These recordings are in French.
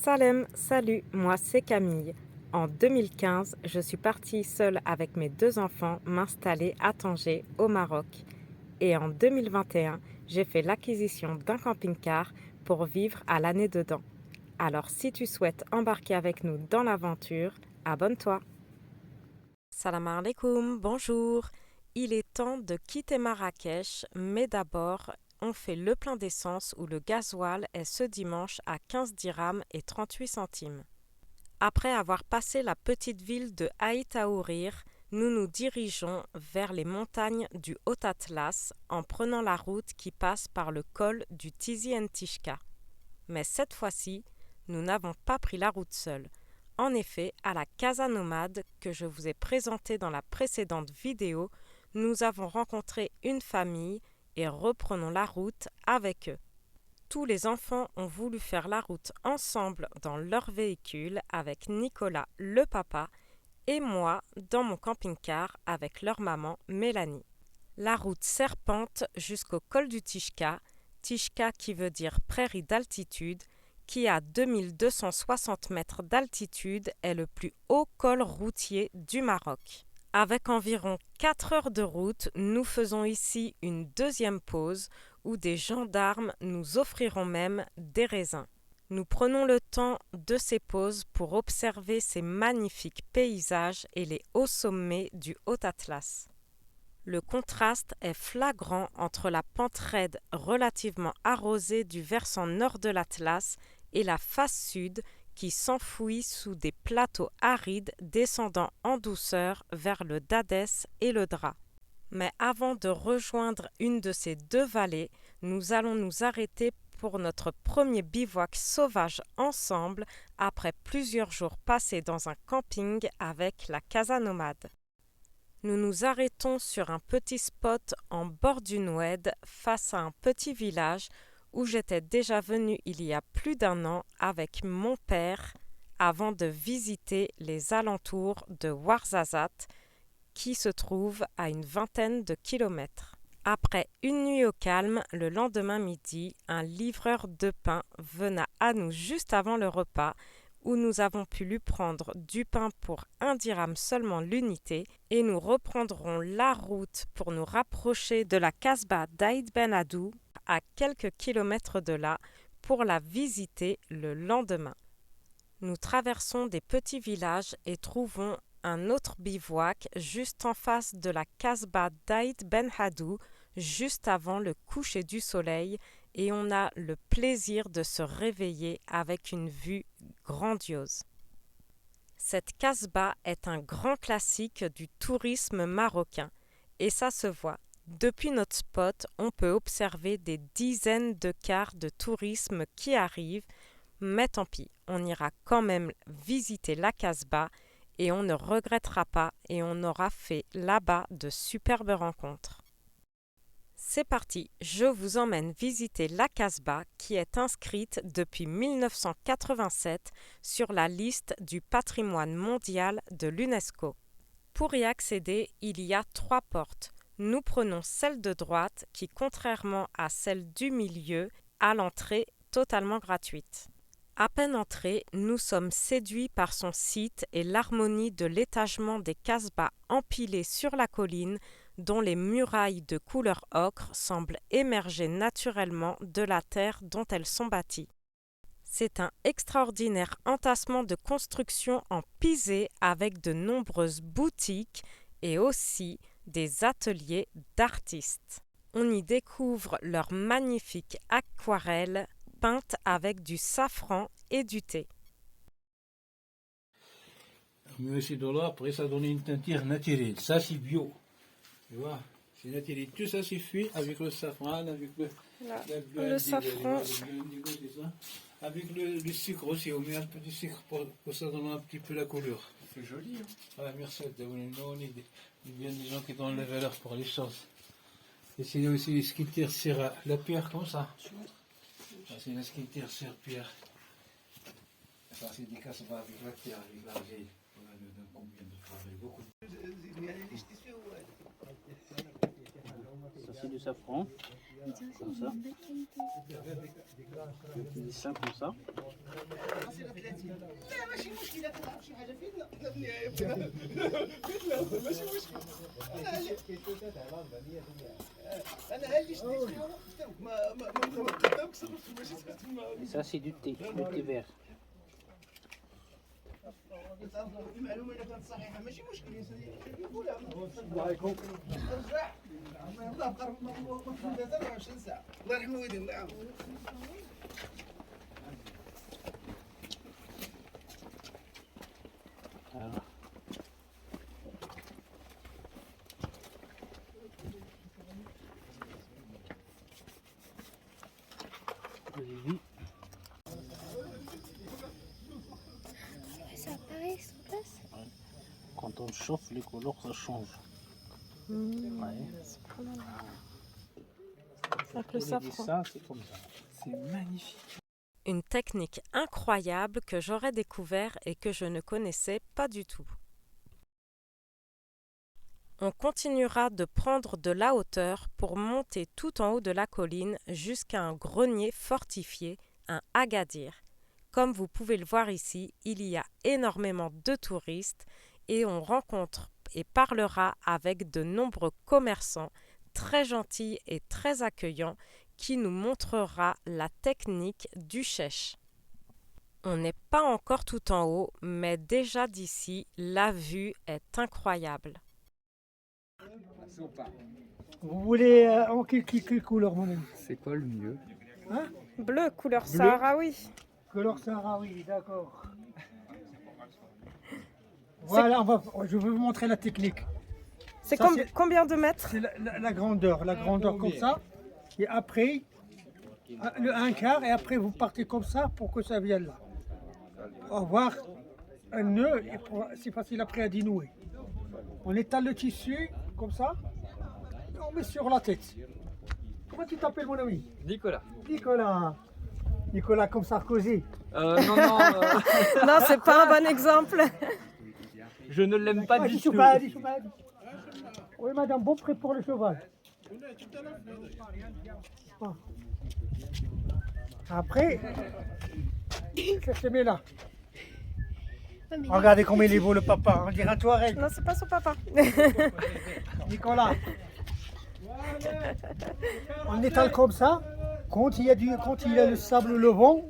Salem, salut, moi c'est Camille. En 2015, je suis partie seule avec mes deux enfants m'installer à Tanger, au Maroc. Et en 2021, j'ai fait l'acquisition d'un camping-car pour vivre à l'année dedans. Alors si tu souhaites embarquer avec nous dans l'aventure, abonne-toi. Salam alaikum, bonjour. Il est temps de quitter Marrakech, mais d'abord, on fait le plein d'essence où le gasoil est ce dimanche à 15 dirhams et 38 centimes. Après avoir passé la petite ville de Haït Taourir, nous nous dirigeons vers les montagnes du Haut-Atlas en prenant la route qui passe par le col du Tizi Ntishka. Mais cette fois-ci, nous n'avons pas pris la route seule. En effet, à la Casa Nomade que je vous ai présentée dans la précédente vidéo, nous avons rencontré une famille et reprenons la route avec eux. Tous les enfants ont voulu faire la route ensemble dans leur véhicule avec Nicolas, le papa, et moi dans mon camping-car avec leur maman Mélanie. La route serpente jusqu'au col du Tishka, Tishka qui veut dire prairie d'altitude, qui à 2260 mètres d'altitude est le plus haut col routier du Maroc. Avec environ 4 heures de route, nous faisons ici une deuxième pause où des gendarmes nous offriront même des raisins. Nous prenons le temps de ces pauses pour observer ces magnifiques paysages et les hauts sommets du Haut-Atlas. Le contraste est flagrant entre la pente raide relativement arrosée du versant nord de l'Atlas et la face sud qui s'enfouit sous des plateaux arides descendant en douceur vers le Dadès et le Dra. Mais avant de rejoindre une de ces deux vallées, nous allons nous arrêter pour notre premier bivouac sauvage ensemble après plusieurs jours passés dans un camping avec la Casa Nomade. Nous nous arrêtons sur un petit spot en bord d'une oued face à un petit village où j'étais déjà venue il y a plus d'un an avec mon père avant de visiter les alentours de Ouarzazate qui se trouve à une vingtaine de kilomètres. Après une nuit au calme, le lendemain midi, un livreur de pain venait à nous juste avant le repas où nous avons pu lui prendre du pain pour 1 dirham seulement l'unité et nous reprendrons la route pour nous rapprocher de la Casbah d'Aïd Ben Haddou à quelques kilomètres de là pour la visiter le lendemain. Nous traversons des petits villages et trouvons un autre bivouac juste en face de la Casbah d'Aïd Ben Haddou, juste avant le coucher du soleil, et on a le plaisir de se réveiller avec une vue grandiose. Cette Casbah est un grand classique du tourisme marocain, et ça se voit. Depuis notre spot, on peut observer des dizaines de cars de tourisme qui arrivent, mais tant pis, on ira quand même visiter la Casbah et on ne regrettera pas et on aura fait là-bas de superbes rencontres. C'est parti, je vous emmène visiter la Casbah qui est inscrite depuis 1987 sur la liste du patrimoine mondial de l'UNESCO. Pour y accéder, il y a 3 portes. Nous prenons celle de droite qui, contrairement à celle du milieu, à l'entrée totalement gratuite. À peine entrés, nous sommes séduits par son site et l'harmonie de l'étagement des casbahs empilés sur la colline dont les murailles de couleur ocre semblent émerger naturellement de la terre dont elles sont bâties. C'est un extraordinaire entassement de constructions en pisé avec de nombreuses boutiques et aussi des ateliers d'artistes. On y découvre leurs magnifiques aquarelles peintes avec du safran et du thé. On met ces dos-là, après ça donne une teinture naturelle. Ça c'est bio. Tu vois, c'est naturel. Tout ça c'est fait avec le safran, avec Le safran. Avec le sucre aussi. On met un peu de sucre pour ça donner un petit peu la couleur. C'est joli. Hein. Ah, merci. Il y a des gens qui donnent la valeur pour les choses. Et c'est aussi les sculptures sur la pierre comme ça. Ça, c'est la sculpture sur pierre. Ça, c'est des casbahs avec la terre, avec l'argile. Voilà dedans combien de travail, beaucoup. Ça c'est du safran. Comme ça. On utilise ça comme ça. Et ça c'est du thé vert. Voilà. Olivier. Ça apparaît sur place. Quand on chauffe, les couleurs ça change. Ouais. C'est pas mal. Avec le Pour les safran. dessins, c'est comme ça. C'est magnifique. Une technique incroyable que j'aurais découvert et que je ne connaissais pas du tout. On continuera de prendre de la hauteur pour monter tout en haut de la colline jusqu'à un grenier fortifié, un agadir. Comme vous pouvez le voir ici, il y a énormément de touristes et on rencontre et parlera avec de nombreux commerçants très gentils et très accueillants qui nous montrera la technique du chèche. On n'est pas encore tout en haut, mais déjà d'ici, la vue est incroyable. Vous voulez en quelle couleur, mon ami? C'est quoi le mieux? Hein? Bleu, couleur Bleu. saharaoui. Couleur Sahraoui, d'accord. Voilà, je vais vous montrer la technique. C'est Ça, c'est- combien de mètres? C'est la grandeur comme ça. Et après, le un quart, et après vous partez comme ça pour que ça vienne là. Avoir un nœud, et c'est facile après à dénouer. On étale le tissu comme ça, et on met sur la tête. Comment tu t'appelles, mon ami? Nicolas. Nicolas. Nicolas comme Sarkozy. Non, Non, c'est pas un bon exemple. je ne l'aime pas du tout. Oui, madame, bon prêt pour le cheval. Ah. Après, ça se met là. Regardez comme il est beau le papa, on dirait un Touareg. Non, c'est pas son papa. Nicolas. On étale comme ça. Quand il y a le sable, le vent,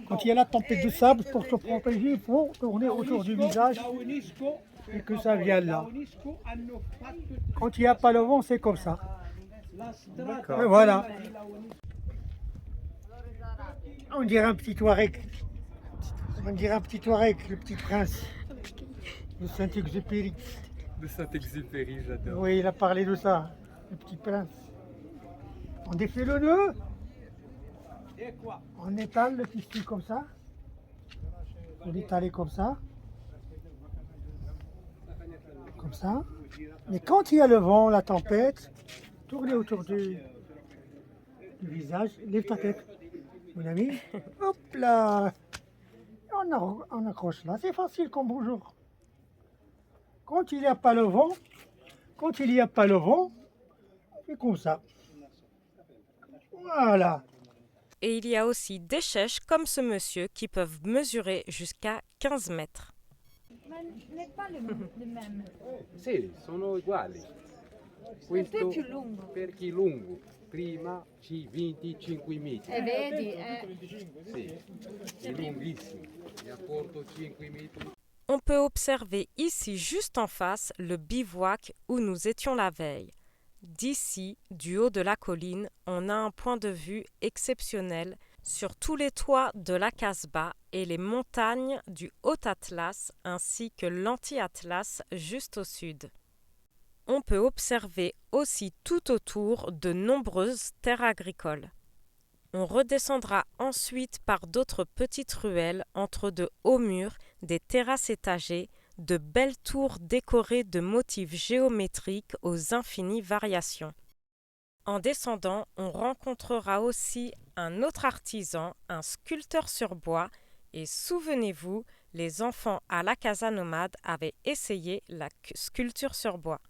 quand il y a la tempête de sable, pour se protéger, il faut tourner autour du visage et que ça vienne là. Quand il n'y a pas le vent, c'est comme ça. Et voilà. On dirait un petit Touareg. On dirait un petit Touareg, le petit prince de Saint-Exupéry. De Saint-Exupéry, j'adore. Oui, il a parlé de ça, le petit prince. On défait le nœud. On étale le tissu comme ça. On l'étale comme ça. Comme ça. Mais quand il y a le vent, la tempête, tournez autour du visage. Lève ta tête, mon ami. Hop là. On accroche là. C'est facile comme bonjour. Quand il n'y a pas le vent, c'est comme ça. Voilà. Et il y a aussi des chèches comme ce monsieur qui peuvent mesurer jusqu'à 15 mètres. Ma n'est pas le même. Sì, sono uguali. Questo è più lungo. Perché lungo, prima 25 metri. Vedi? Sì, è lunghissimo. Mi apporto 5 metri. On peut observer ici juste en face le bivouac où nous étions la veille. D'ici, du haut de la colline, on a un point de vue exceptionnel sur tous les toits de la Casbah et les montagnes du Haut-Atlas ainsi que l'Anti-Atlas juste au sud. On peut observer aussi tout autour de nombreuses terres agricoles. On redescendra ensuite par d'autres petites ruelles entre de hauts murs, des terrasses étagées, de belles tours décorées de motifs géométriques aux infinies variations. En descendant, on rencontrera aussi un autre artisan, un sculpteur sur bois, et souvenez-vous, les enfants à la Casa Nomade avaient essayé la sculpture sur bois.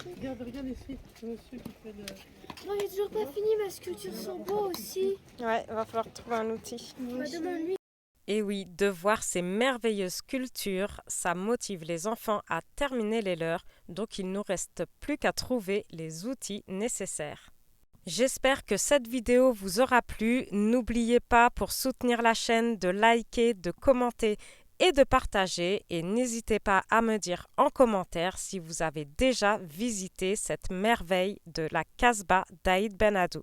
Regarde ici, ce monsieur qui fait Non, j'ai toujours pas fini, ma sculpture sont beaux aussi. Ouais, va falloir trouver un outil. Bah, demande-lui. Et oui, de voir ces merveilleuses sculptures, ça motive les enfants à terminer les leurs, donc il ne nous reste plus qu'à trouver les outils nécessaires. J'espère que cette vidéo vous aura plu. N'oubliez pas pour soutenir la chaîne de liker, de commenter et de partager. Et n'hésitez pas à me dire en commentaire si vous avez déjà visité cette merveille de la Casbah d'Aïd Ben Haddou.